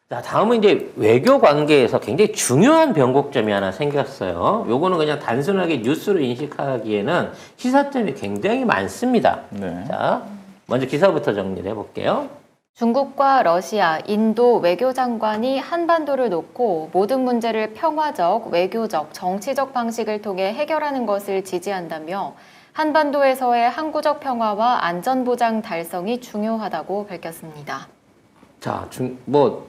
자, 다음은 이제 외교 관계에서 굉장히 중요한 변곡점이 하나 생겼어요. 요거는 그냥 단순하게 뉴스로 인식하기에는 시사점이 굉장히 많습니다. 네. 자, 먼저 기사부터 정리를 해볼게요. 중국과 러시아, 인도 외교장관이 한반도를 놓고 모든 문제를 평화적, 외교적, 정치적 방식을 통해 해결하는 것을 지지한다며 한반도에서의 항구적 평화와 안전보장 달성이 중요하다고 밝혔습니다. 자,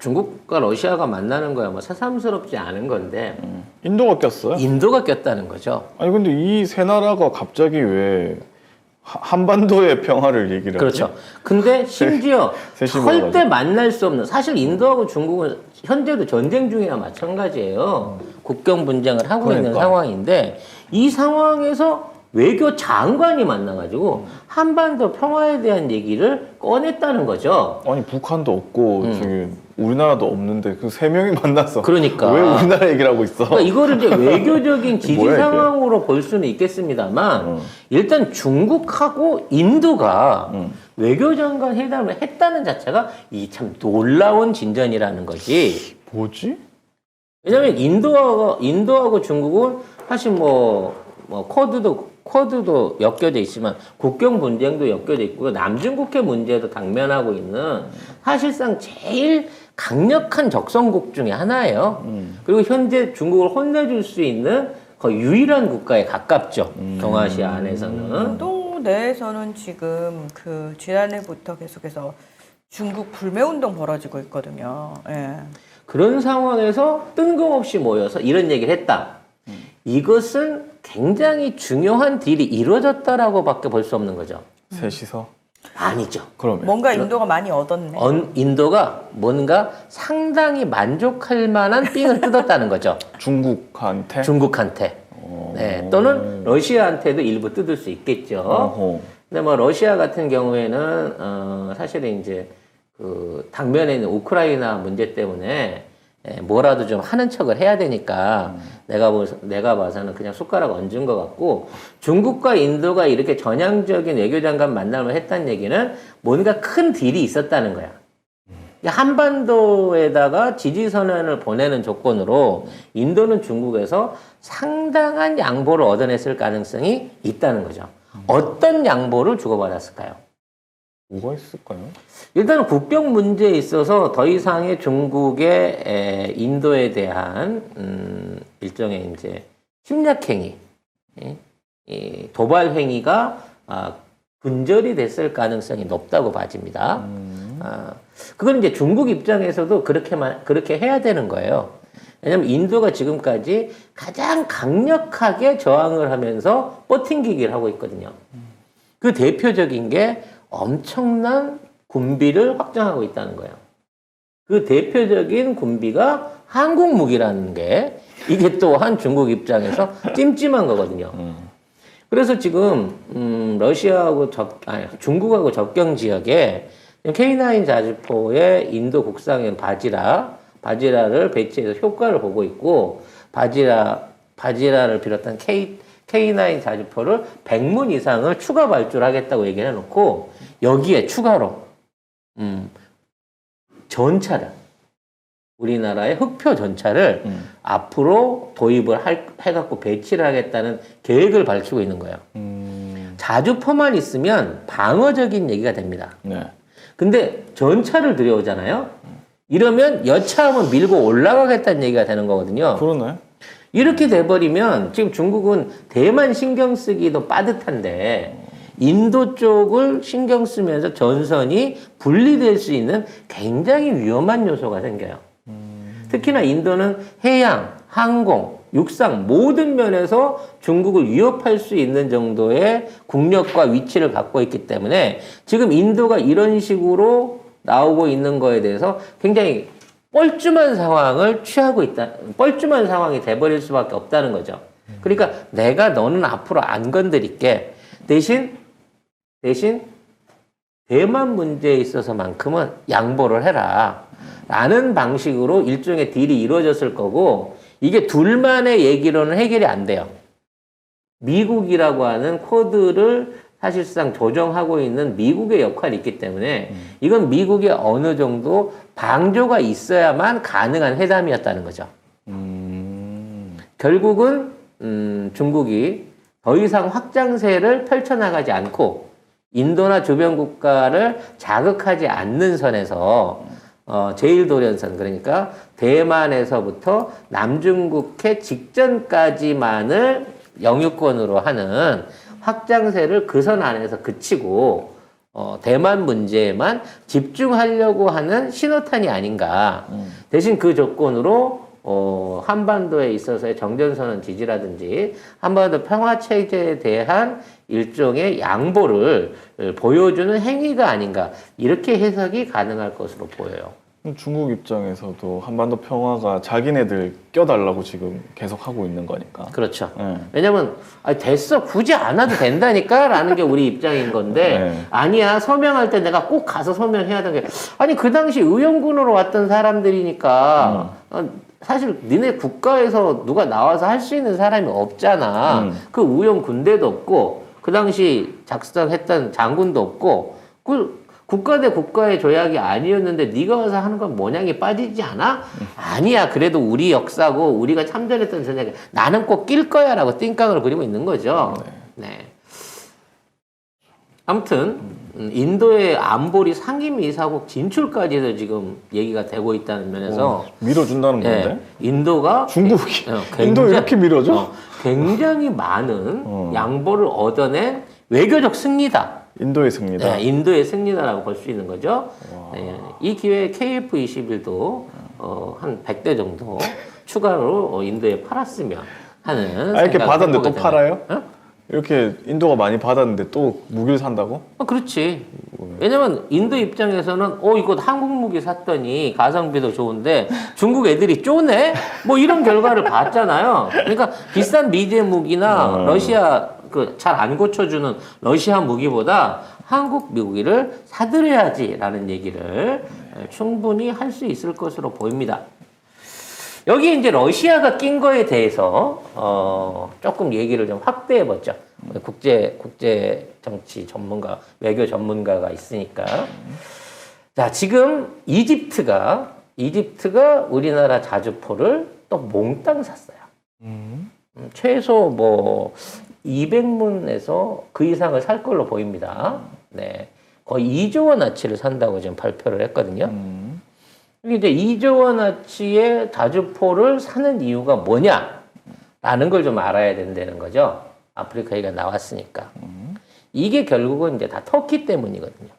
중국과 러시아가 만나는 거야 뭐 새삼스럽지 않은 건데 인도가 꼈어요? 인도가 꼈다는 거죠. 아니 근데 이 세 나라가 갑자기 왜 한반도의 평화를 얘기를 하지? 그렇죠. 근데 심지어 셋이 절대 모여가지고. 만날 수 없는, 사실 인도하고 중국은 현재도 전쟁 중이나 마찬가지예요. 국경 분쟁을 하고 있는 그러니까. 상황인데 이 상황에서 외교 장관이 만나가지고 한반도 평화에 대한 얘기를 꺼냈다는 거죠. 아니 북한도 없고 저기 우리나라도 없는데 그 세 명이 만나서 그러니까. 왜 우리나라 얘기를 하고 있어? 그러니까 이거를 이제 외교적인 지지 뭐야, 이게? 상황으로 볼 수는 있겠습니다만 일단 중국하고 인도가 외교장관 회담을 했다는 자체가 이 참 놀라운 진전이라는 거지. 뭐지? 왜냐하면 인도하고 중국은 사실 쿼드도 엮여져 있지만 국경 분쟁도 엮여져 있고 남중국해 문제도 당면하고 있는 사실상 제일 강력한 적성국 중에 하나예요. 그리고 현재 중국을 혼내줄 수 있는 거의 유일한 국가에 가깝죠. 동아시아 안에서는. 인도 내에서는 지금 그 지난해부터 계속해서 중국 불매운동 벌어지고 있거든요. 예. 그런 상황에서 뜬금없이 모여서 이런 얘기를 했다. 이것은 굉장히 중요한 딜이 이루어졌다라고 밖에 볼 수 없는 거죠. 셋이서? 아니죠. 그러면 뭔가 인도가 많이 얻었네. 인도가 뭔가 상당히 만족할 만한 삥을 뜯었다는 거죠. 중국한테? 중국한테. 네, 또는 러시아한테도 일부 뜯을 수 있겠죠. 어허. 근데 뭐 러시아 같은 경우에는 사실은 이제 그 당면에 있는 우크라이나 문제 때문에 뭐라도 좀 하는 척을 해야 되니까 내가 봐서는 그냥 숟가락 얹은 것 같고 중국과 인도가 이렇게 전향적인 외교장관 만남을 했다는 얘기는 뭔가 큰 딜이 있었다는 거야. 한반도에다가 지지선언을 보내는 조건으로 인도는 중국에서 상당한 양보를 얻어냈을 가능성이 있다는 거죠. 어떤 양보를 주고받았을까요? 뭐가 있을까요? 일단은 국경 문제에 있어서 더 이상의 중국의 인도에 대한 일종의 이제 침략행위, 이 도발 행위가 분절이 됐을 가능성이 높다고 봐집니다. 그건 이제 중국 입장에서도 그렇게 해야 되는 거예요. 왜냐하면 인도가 지금까지 가장 강력하게 저항을 하면서 버팅기기를 하고 있거든요. 그 대표적인 게 엄청난 군비를 확장하고 있다는 거예요. 그 대표적인 군비가 한국 무기라는 게 이게 또한 중국 입장에서 찜찜한 거거든요. 그래서 지금 중국하고 접경 지역에 K9 자주포의 인도 국산인 바지라를 배치해서 효과를 보고 있고 바지라를 비롯한 K9 자주포를 100문 이상을 추가 발주하겠다고 얘기를 해놓고 여기에 추가로 전차를 우리나라의 흑표 전차를 앞으로 도입을 해갖고 배치를 하겠다는 계획을 밝히고 있는 거예요. 자주포만 있으면 방어적인 얘기가 됩니다. 네. 근데 전차를 들여오잖아요. 이러면 여차하면 밀고 올라가겠다는 얘기가 되는 거거든요. 그러네. 이렇게 돼버리면 지금 중국은 대만 신경 쓰기도 빠듯한데 인도 쪽을 신경 쓰면서 전선이 분리될 수 있는 굉장히 위험한 요소가 생겨요. 특히나 인도는 해양, 항공, 육상 모든 면에서 중국을 위협할 수 있는 정도의 국력과 위치를 갖고 있기 때문에 지금 인도가 이런 식으로 나오고 있는 거에 대해서 굉장히 뻘쭘한 상황을 취하고 있다. 뻘쭘한 상황이 돼버릴 수밖에 없다는 거죠. 그러니까 내가 너는 앞으로 안 건드릴게. 대신 대만 문제에 있어서만큼은 양보를 해라. 라는 방식으로 일종의 딜이 이루어졌을 거고 이게 둘만의 얘기로는 해결이 안 돼요. 미국이라고 하는 쿼드를 사실상 조정하고 있는 미국의 역할이 있기 때문에 이건 미국의 어느 정도 방조가 있어야만 가능한 회담이었다는 거죠. 결국은 중국이 더 이상 확장세를 펼쳐나가지 않고 인도나 주변 국가를 자극하지 않는 선에서 제1도련선 그러니까 대만에서부터 남중국해 직전까지만을 영유권으로 하는 확장세를 그 선 안에서 그치고 대만 문제에만 집중하려고 하는 신호탄이 아닌가. 대신 그 조건으로 한반도에 있어서의 정전선언 지지라든지 한반도 평화체제에 대한 일종의 양보를 보여주는 행위가 아닌가 이렇게 해석이 가능할 것으로 보여요. 중국 입장에서도 한반도 평화가 자기네들 껴달라고 지금 계속 하고 있는 거니까. 그렇죠. 네. 왜냐면 됐어 굳이 안 와도 된다니까 라는 게 우리 입장인 건데 네. 아니야 서명할 때 내가 꼭 가서 서명해야 되는 게 아니 그 당시 의원군으로 왔던 사람들이니까 사실 니네 국가에서 누가 나와서 할 수 있는 사람이 없잖아. 그 의원 군대도 없고 그 당시 작성했던 장군도 없고 그 국가 대 국가의 조약이 아니었는데 네가 와서 하는 건 모양이 빠지지 않아? 아니야. 그래도 우리 역사고 우리가 참전했던 전쟁에 나는 꼭 낄 거야 라고 띵깡을 그리고 있는 거죠. 네. 아무튼 인도의 안보리 상임이사국 진출까지도 지금 얘기가 되고 있다는 면에서 밀어준다는 건데? 네, 인도가 중국이 굉장히, 인도 이렇게 밀어줘? 굉장히 많은 양보를 얻어낸 외교적 승리다. 인도의 승리다. 네, 인도의 승리다라고 볼 수 있는 거죠. 네, 이 기회에 KF21도 한 100대 정도 추가로 인도에 팔았으면 하는 이렇게 생각을 받았는데 해보게 또 팔아요? 되네요. 이렇게 인도가 많이 받았는데 또 무기를 산다고? 그렇지. 왜냐면 인도 입장에서는 이거 한국 무기 샀더니 가성비도 좋은데 중국 애들이 쪼네? 뭐 이런 결과를 봤잖아요. 그러니까 비싼 미제 무기나 러시아 잘 안 고쳐주는 러시아 무기보다 한국 무기를 사들여야지라는 얘기를 충분히 할 수 있을 것으로 보입니다. 여기 이제 러시아가 낀 거에 대해서 조금 얘기를 좀 확대해 보죠. 국제 정치 전문가, 외교 전문가가 있으니까. 자, 지금 이집트가 우리나라 자주포를 또 몽땅 샀어요. 최소 뭐 200문에서 그 이상을 살 걸로 보입니다. 네. 거의 2조 원어치를 산다고 지금 발표를 했거든요. 이제 2조 원어치의 자주포를 사는 이유가 뭐냐라는 걸 좀 알아야 된다는 거죠. 아프리카 얘기가 나왔으니까. 이게 결국은 이제 다 터키 때문이거든요.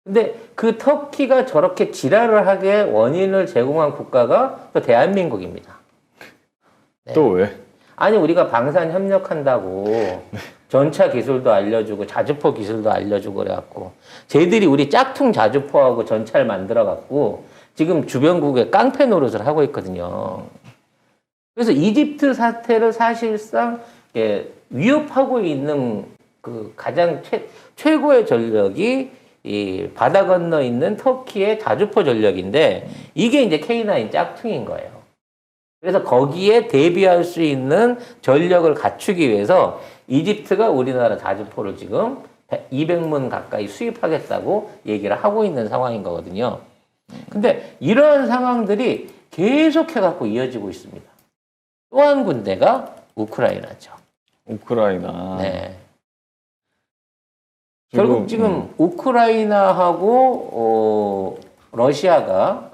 근데 그 터키가 저렇게 지랄을 하게 원인을 제공한 국가가 또 대한민국입니다. 네. 또 왜? 아니 우리가 방산 협력한다고 전차 기술도 알려주고 자주포 기술도 알려주고 그래갖고 쟤들이 우리 짝퉁 자주포하고 전차를 만들어갖고 지금 주변국에 깡패 노릇을 하고 있거든요. 그래서 이집트 사태를 사실상 위협하고 있는 그 가장 최고의 전력이 이 바다 건너 있는 터키의 자주포 전력인데 이게 이제 K9 짝퉁인 거예요. 그래서 거기에 대비할 수 있는 전력을 갖추기 위해서 이집트가 우리나라 자주포를 지금 200문 가까이 수입하겠다고 얘기를 하고 있는 상황인 거거든요. 근데 이러한 상황들이 계속해갖고 이어지고 있습니다. 또 한 군데가 우크라이나죠. 우크라이나. 네. 결국 지금 우크라이나하고 러시아가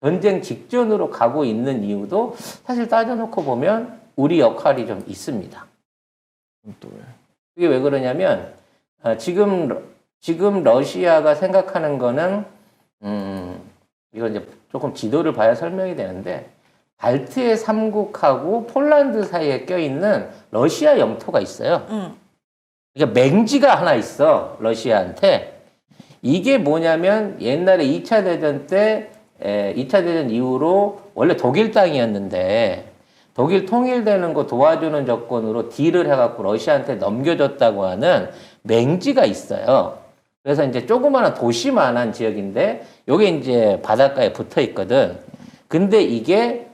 전쟁 직전으로 가고 있는 이유도 사실 따져놓고 보면 우리 역할이 좀 있습니다. 또 왜? 이게 왜 그러냐면 지금 러시아가 생각하는 거는 이거 이제 조금 지도를 봐야 설명이 되는데 발트해 3국하고 폴란드 사이에 껴있는 러시아 영토가 있어요. 그러니까 맹지가 하나 있어 러시아한테. 이게 뭐냐면 옛날에 2차 대전 때 2차 대전 이후로 원래 독일 땅이었는데 독일 통일되는 거 도와주는 조건으로 딜을 해갖고 러시아한테 넘겨줬다고 하는 맹지가 있어요. 그래서 이제 조그마한 도시만한 지역인데 요게 이제 바닷가에 붙어 있거든. 근데 이게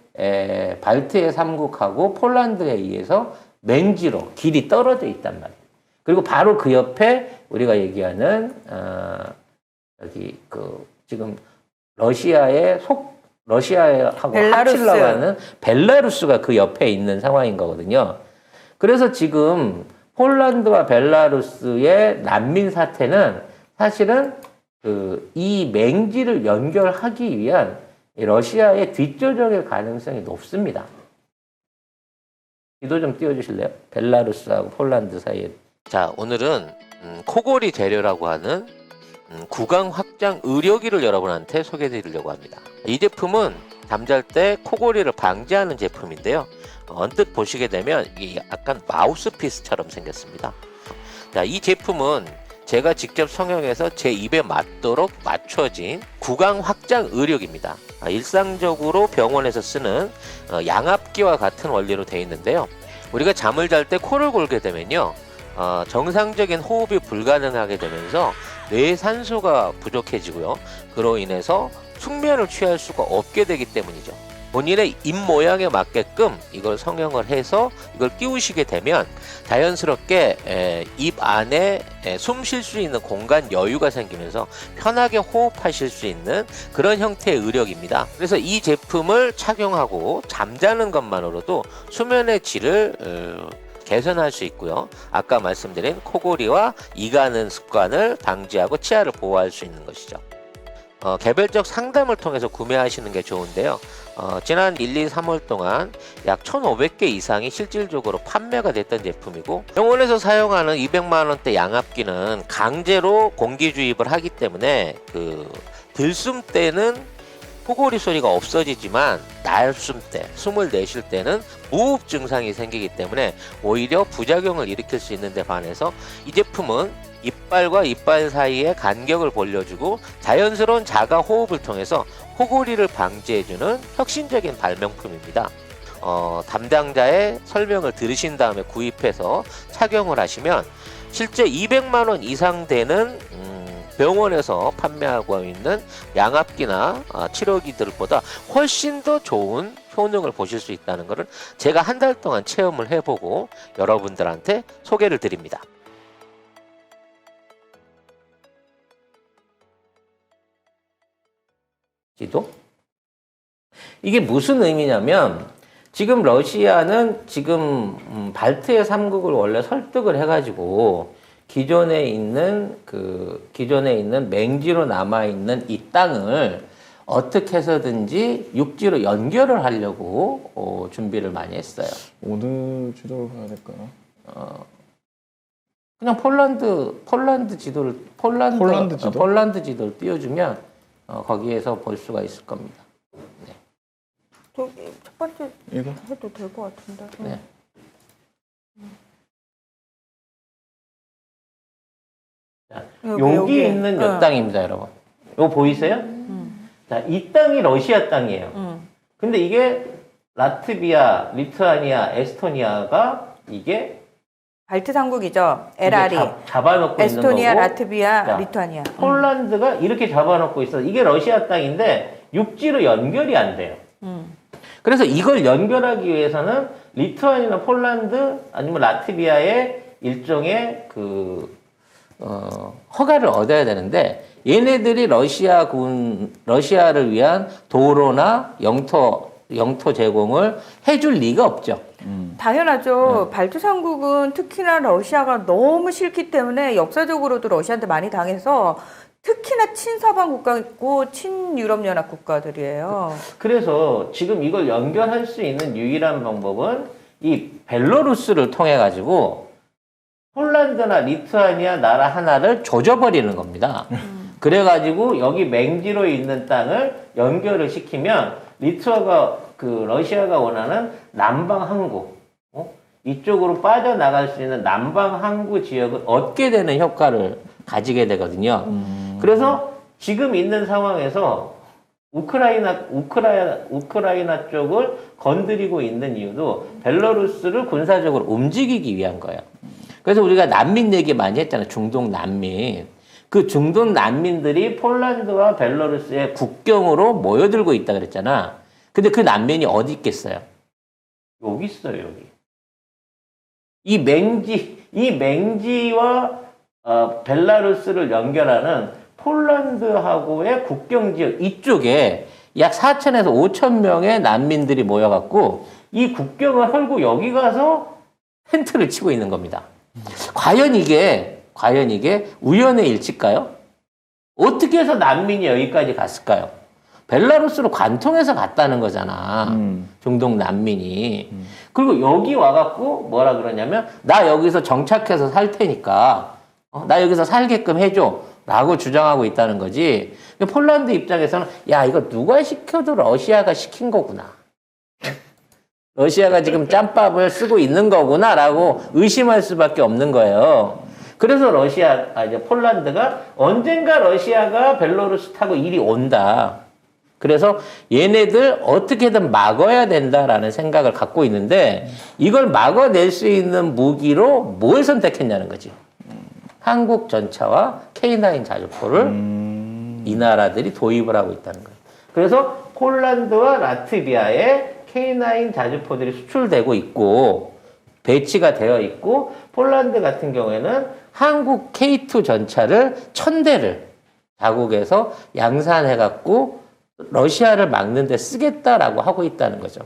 발트해 3국하고 폴란드에 의해서 맹지로 길이 떨어져 있단 말이에요. 그리고 바로 그 옆에 우리가 얘기하는 여기 그 지금 러시아하고 벨라루스. 합치려고 하는 벨라루스가 그 옆에 있는 상황인 거거든요. 그래서 지금 폴란드와 벨라루스의 난민 사태는 사실은 이 맹지를 연결하기 위한 러시아의 뒷조적일 가능성이 높습니다. 지도 좀 띄워주실래요? 벨라루스하고 폴란드 사이에. 자, 오늘은 코골이 재료라고 하는 구강 확장 의료기를 여러분한테 소개해드리려고 합니다. 이 제품은 잠잘 때 코골이를 방지하는 제품인데요. 언뜻 보시게 되면 이게 약간 마우스피스처럼 생겼습니다. 자, 이 제품은 제가 직접 성형해서 제 입에 맞도록 맞춰진 구강 확장 의료기입니다. 일상적으로 병원에서 쓰는 양압기와 같은 원리로 되어 있는데요. 우리가 잠을 잘 때 코를 골게 되면요, 정상적인 호흡이 불가능하게 되면서 뇌에 산소가 부족해지고요. 그로 인해서 숙면을 취할 수가 없게 되기 때문이죠. 본인의 입 모양에 맞게끔 이걸 성형을 해서 이걸 끼우시게 되면 자연스럽게 입 안에 숨 쉴 수 있는 공간 여유가 생기면서 편하게 호흡하실 수 있는 그런 형태의 의력입니다. 그래서 이 제품을 착용하고 잠자는 것만으로도 수면의 질을 개선할 수 있고요. 아까 말씀드린 코골이와 이가는 습관을 방지하고 치아를 보호할 수 있는 것이죠. 개별적 상담을 통해서 구매하시는 게 좋은데요. 지난 1, 2, 3월 동안 약 1,500개 이상이 실질적으로 판매가 됐던 제품이고, 병원에서 사용하는 200만 원대 양압기는 강제로 공기 주입을 하기 때문에 들숨 때는 코골이 소리가 없어지지만 날숨 때, 숨을 내쉴 때는 무호흡 증상이 생기기 때문에 오히려 부작용을 일으킬 수 있는 데 반해서 이 제품은 이빨과 이빨 사이에 간격을 벌려주고 자연스러운 자가 호흡을 통해서 코골이를 방지해주는 혁신적인 발명품입니다. 담당자의 설명을 들으신 다음에 구입해서 착용을 하시면 실제 200만 원 이상 되는 병원에서 판매하고 있는 양압기나 치료기들보다 훨씬 더 좋은 효능을 보실 수 있다는 것을 제가 한 달 동안 체험을 해보고 여러분들한테 소개를 드립니다. 이게 무슨 의미냐면, 지금 러시아는 지금 발트해 3국을 원래 설득을 해가지고 기존에 있는 맹지로 남아 있는 이 땅을 어떻게 해서든지 육지로 연결을 하려고 준비를 많이 했어요. 어느 지도를 봐야 될까요? 그냥 폴란드 지도? 폴란드 지도를 띄워주면 거기에서 볼 수가 있을 겁니다. 네. 저기 첫 번째 이거? 해도 될 것 같은데. 네. 자, 여기 있는 요 땅입니다, 여러분. 이거 보이세요? 자, 이 땅이 러시아 땅이에요. 근데 이게 라트비아, 리투아니아, 에스토니아가 이게 발트 삼국이죠. LR이. 잡아놓고 에스토니아, 있는 거고. 라트비아, 자, 리투아니아. 폴란드가 이렇게 잡아놓고 있어. 이게 러시아 땅인데 육지로 연결이 안 돼요. 그래서 이걸 연결하기 위해서는 리투아니아나 폴란드 아니면 라트비아의 일종의 허가를 얻어야 되는데, 얘네들이 러시아를 위한 도로나 영토 제공을 해줄 리가 없죠. 당연하죠. 발트 삼국은 특히나 러시아가 너무 싫기 때문에 역사적으로도 러시아한테 많이 당해서 특히나 친서방 국가고 친유럽연합 국가들이에요. 그래서 지금 이걸 연결할 수 있는 유일한 방법은 이 벨로루스를 통해 가지고 폴란드나 리투아니아 나라 하나를 조져버리는 겁니다. 그래가지고 여기 맹지로 있는 땅을 연결을 시키면 러시아가 원하는 남방 항구, 이쪽으로 빠져나갈 수 있는 남방 항구 지역을 얻게 되는 효과를 가지게 되거든요. 그래서 지금 있는 상황에서 우크라이나 쪽을 건드리고 있는 이유도 벨로루스를 군사적으로 움직이기 위한 거예요. 그래서 우리가 난민 얘기 많이 했잖아요. 중동 난민. 그 중동 난민들이 폴란드와 벨로루스의 국경으로 모여들고 있다 그랬잖아. 근데 그 난민이 어디 있겠어요? 여기 있어요, 여기. 이 맹지와 벨라루스를 연결하는 폴란드하고의 국경 지역 이쪽에 약 4천에서 5천 명의 난민들이 모여갖고 이 국경을 헐고 여기 가서 텐트를 치고 있는 겁니다. 과연 이게 우연의 일치일까요? 어떻게 해서 난민이 여기까지 갔을까요? 벨라루스로 관통해서 갔다는 거잖아. 중동 난민이. 그리고 여기 와갖고 뭐라 그러냐면 나 여기서 정착해서 살 테니까 나 여기서 살게끔 해줘 라고 주장하고 있다는 거지. 폴란드 입장에서는 야 이거 누가 시켜도 러시아가 시킨 거구나. 러시아가 지금 짬밥을 쓰고 있는 거구나 라고 의심할 수밖에 없는 거예요. 그래서 이제 폴란드가 언젠가 러시아가 벨로루스 타고 이리 온다. 그래서 얘네들 어떻게든 막아야 된다라는 생각을 갖고 있는데 이걸 막아낼 수 있는 무기로 뭘 선택했냐는 거지. 한국 전차와 K9 자주포를 이 나라들이 도입을 하고 있다는 거예요. 그래서 폴란드와 라트비아에 K9 자주포들이 수출되고 있고 배치가 되어 있고 폴란드 같은 경우에는 한국 K2 전차를 1000대를 자국에서 양산해갖고 러시아를 막는 데 쓰겠다라고 하고 있다는 거죠.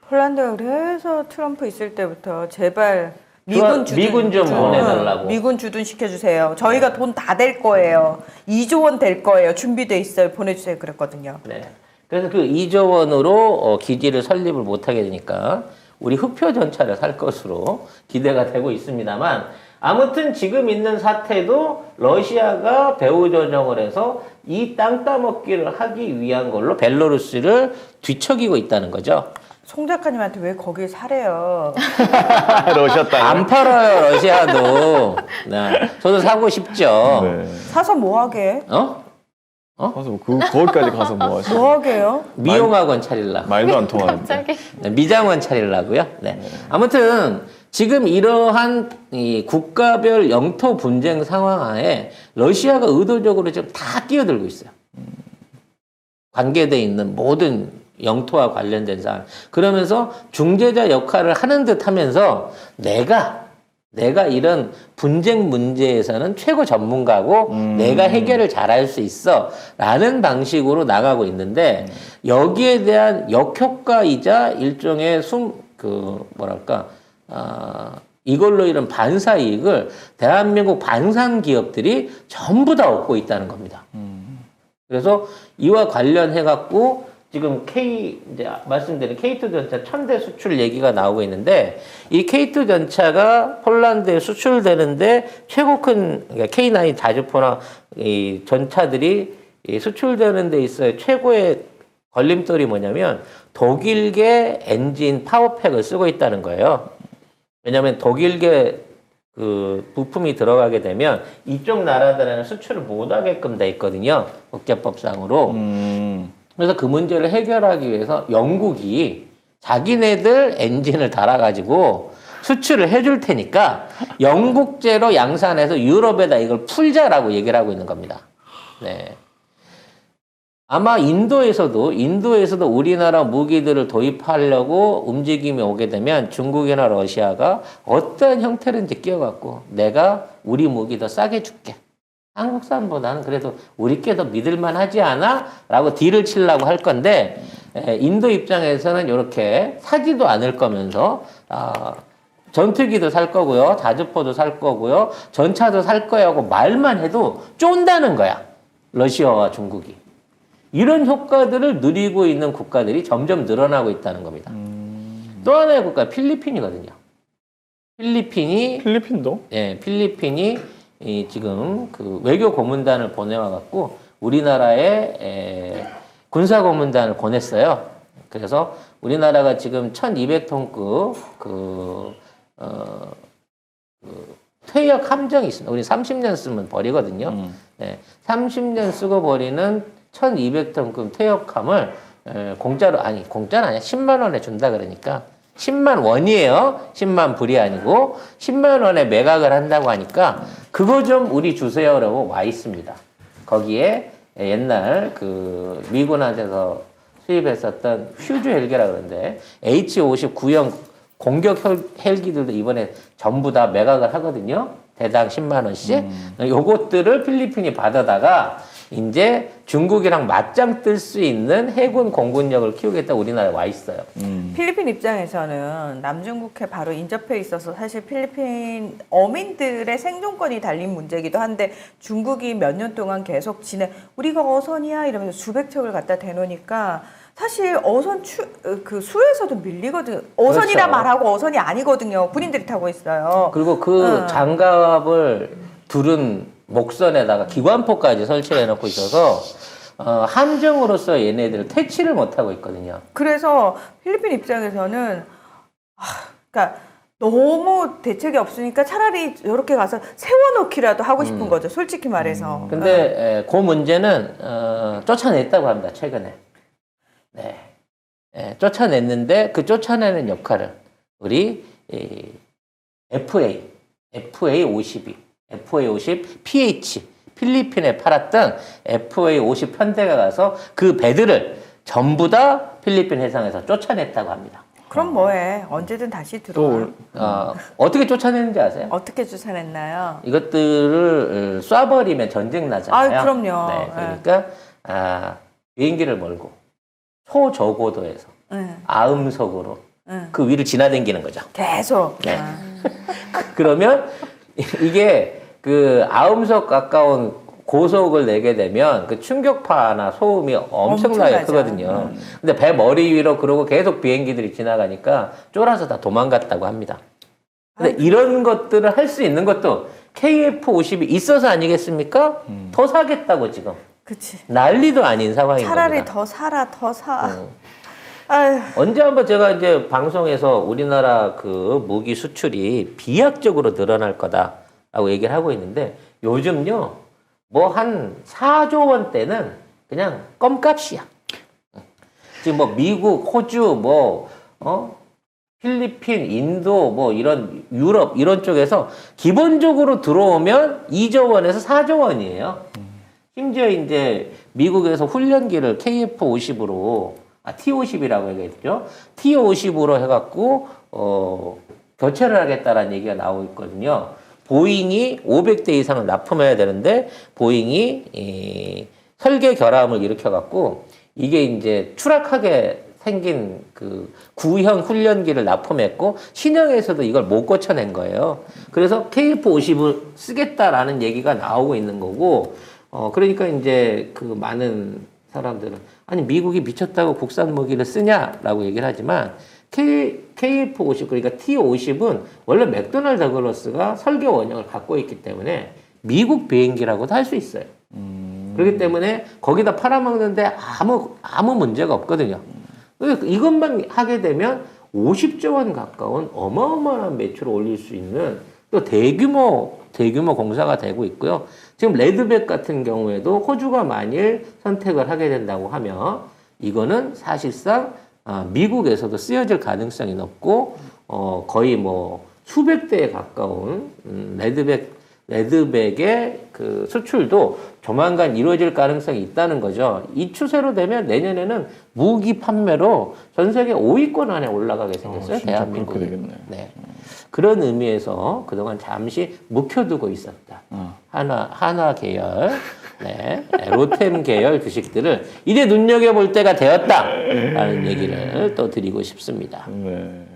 폴란드가 그래서 트럼프 있을 때부터 제발 미군 좀 보내달라고. 미군 주둔 시켜주세요. 저희가 돈 다 될 거예요. 2조 원 될 거예요. 준비돼 있어요. 보내주세요. 그랬거든요. 네. 그래서 그 2조 원으로 기지를 설립을 못하게 되니까 우리 흑표 전차를 살 것으로 기대가 되고 있습니다만 아무튼 지금 있는 사태도 러시아가 배후 조정을 해서 이 땅 따먹기를 하기 위한 걸로 벨로루스를 뒤척이고 있다는 거죠. 송 작가님한테 왜 거길 사래요? 러시아 땅. 안 팔아요, 러시아도. 네. 저도 사고 싶죠. 네. 사서 뭐 하게? 가서 거기까지 가서 뭐 하시? 뭐 하게요? 미용학원 차리려고. 말도 안 통하는데. 갑자기. 네, 미장원 차리려고요. 네. 아무튼 지금 이러한 이 국가별 영토 분쟁 상황 하에 러시아가 의도적으로 지금 다 끼어들고 있어요. 관계돼 있는 모든 영토와 관련된 사안. 그러면서 중재자 역할을 하는 듯 하면서 내가 이런 분쟁 문제에서는 최고 전문가고 내가 해결을 잘할 수 있어 라는 방식으로 나가고 있는데 여기에 대한 역효과이자 일종의 이걸로 이런 반사 이익을 대한민국 반산 기업들이 전부 다 얻고 있다는 겁니다. 그래서 이와 관련해 갖고 지금 이제 말씀드린 K2 전차 1000대 수출 얘기가 나오고 있는데 이 K2 전차가 폴란드에 수출되는데 최고 큰 그러니까 K9 자주포나 이 전차들이 수출되는 데 있어요. 최고의 걸림돌이 뭐냐면 독일계 엔진 파워팩을 쓰고 있다는 거예요. 왜냐하면 독일계 그 부품이 들어가게 되면 이쪽 나라들에는 수출을 못하게끔 돼 있거든요. 국제법상으로. 그래서 그 문제를 해결하기 위해서 영국이 자기네들 엔진을 달아가지고 수출을 해줄 테니까 영국제로 양산해서 유럽에다 이걸 풀자라고 얘기를 하고 있는 겁니다. 네. 아마 인도에서도 우리나라 무기들을 도입하려고 움직임이 오게 되면 중국이나 러시아가 어떤 형태든지 끼어갖고 내가 우리 무기 더 싸게 줄게. 한국산보다는 그래도 우리께 더 믿을만 하지 않아? 라고 딜을 치려고 할 건데 인도 입장에서는 이렇게 사지도 않을 거면서 전투기도 살 거고요. 자주포도 살 거고요. 전차도 살 거야 하고 말만 해도 쫀다는 거야. 러시아와 중국이. 이런 효과들을 누리고 있는 국가들이 점점 늘어나고 있다는 겁니다. 또 하나의 국가 필리핀이거든요. 필리핀도? 예, 필리핀이 지금 그 외교 고문단을 보내와 갖고 우리나라에 군사 고문단을 보냈어요. 그래서 우리나라가 지금 1200톤급 퇴역 함정이 있습니다. 우리 30년 쓰면 버리거든요. 네, 30년 쓰고 버리는 1200톤급 퇴역함을 공짜는 아니야. 10만 원에 준다 그러니까 10만 원이에요. 10만 불이 아니고 10만 원에 매각을 한다고 하니까 그거 좀 우리 주세요라고 와 있습니다. 거기에 옛날 그 미군한테서 수입했었던 휴즈 헬기라 그러는데 H-59형 공격 헬기들도 이번에 전부 다 매각을 하거든요. 대당 10만 원씩. 요것들을 필리핀이 받아다가 이제 중국이랑 맞짱 뜰 수 있는 해군 공군력을 키우겠다 우리나라에 와 있어요. 필리핀 입장에서는 남중국해 바로 인접해 있어서 사실 필리핀 어민들의 생존권이 달린 문제이기도 한데 중국이 몇 년 동안 계속 우리가 어선이야 이러면서 수백 척을 갖다 대놓으니까 사실 그 수에서도 밀리거든. 어선이라 그렇죠. 말하고 어선이 아니거든요. 군인들이 타고 있어요. 그리고 그 장갑을 두른 목선에다가 기관포까지 설치를 해놓고 있어서 함정으로서 얘네들을 퇴치를 못하고 있거든요. 그래서 필리핀 입장에서는 그러니까 너무 대책이 없으니까 차라리 이렇게 가서 세워놓기라도 하고 싶은 거죠. 솔직히 말해서. 근데 그 문제는 쫓아냈다고 합니다. 최근에. 네. 쫓아냈는데 그 쫓아내는 역할을 우리 FA52 PH 필리핀에 팔았던 FA50 편대가 가서 그 배들을 전부 다 필리핀 해상에서 쫓아냈다고 합니다. 그럼 뭐해? 언제든 다시 들어와. 어떻게 쫓아내는지 아세요? 어떻게 쫓아냈나요? 이것들을 쏴버리면 전쟁 나잖아요. 아, 그럼요. 네, 그러니까 비행기를 몰고 초저고도에서 아음속으로 그 위를 지나다니는 거죠. 계속. 네. 그러면 이게 그 아음속 가까운 고속을 내게 되면 그 충격파나 소음이 엄청나게 엄청나죠. 크거든요. 근데 배 머리 위로 그러고 계속 비행기들이 지나가니까 쫄아서 다 도망갔다고 합니다. 근데 이런 것들을 할 수 있는 것도 KF-50이 있어서 아니겠습니까? 더 사겠다고 지금. 그치. 난리도 아닌 상황인 차라리 겁니다. 더 살아, 더 사. 아유. 언제 한번 제가 이제 방송에서 우리나라 그 무기 수출이 비약적으로 늘어날 거다라고 얘기를 하고 있는데 요즘요 뭐 한 4조 원대는 그냥 껌값이야. 지금 뭐 미국, 호주, 필리핀, 인도 뭐 이런 유럽 이런 쪽에서 기본적으로 들어오면 2조 원에서 4조 원이에요. 심지어 이제 미국에서 훈련기를 KF-50으로 T-50이라고 얘기했죠. T-50으로 해갖고 교체를 하겠다라는 얘기가 나오고 있거든요. 보잉이 500대 이상을 납품해야 되는데 보잉이 설계 결함을 일으켜갖고 이게 이제 추락하게 생긴 그 구형 훈련기를 납품했고 신형에서도 이걸 못 고쳐낸 거예요. 그래서 KF-50을 쓰겠다라는 얘기가 나오고 있는 거고 그러니까 이제 그 많은 사람들은 아니 미국이 미쳤다고 국산 무기를 쓰냐라고 얘기를 하지만 KF-50 그러니까 T-50은 원래 맥도날드 더글러스가 설계 원형을 갖고 있기 때문에 미국 비행기라고도 할 수 있어요. 그렇기 때문에 거기다 팔아먹는데 아무 문제가 없거든요. 이것만 하게 되면 50조 원 가까운 어마어마한 매출을 올릴 수 있는 또 대규모 공사가 되고 있고요. 지금 레드백 같은 경우에도 호주가 만일 선택을 하게 된다고 하면 이거는 사실상 미국에서도 쓰여질 가능성이 높고 거의 뭐 수백 대에 가까운 레드백의 그 수출도 조만간 이루어질 가능성이 있다는 거죠. 이 추세로 되면 내년에는 무기 판매로 전 세계 5위권 안에 올라가게 생겼어요. 진짜 대한민국이. 그렇게 되겠네요. 네. 그런 의미에서 그동안 잠시 묵혀두고 있었다. 한화 계열, 로템 계열 주식들을 이제 눈여겨볼 때가 되었다라는 얘기를 또 드리고 싶습니다. 네.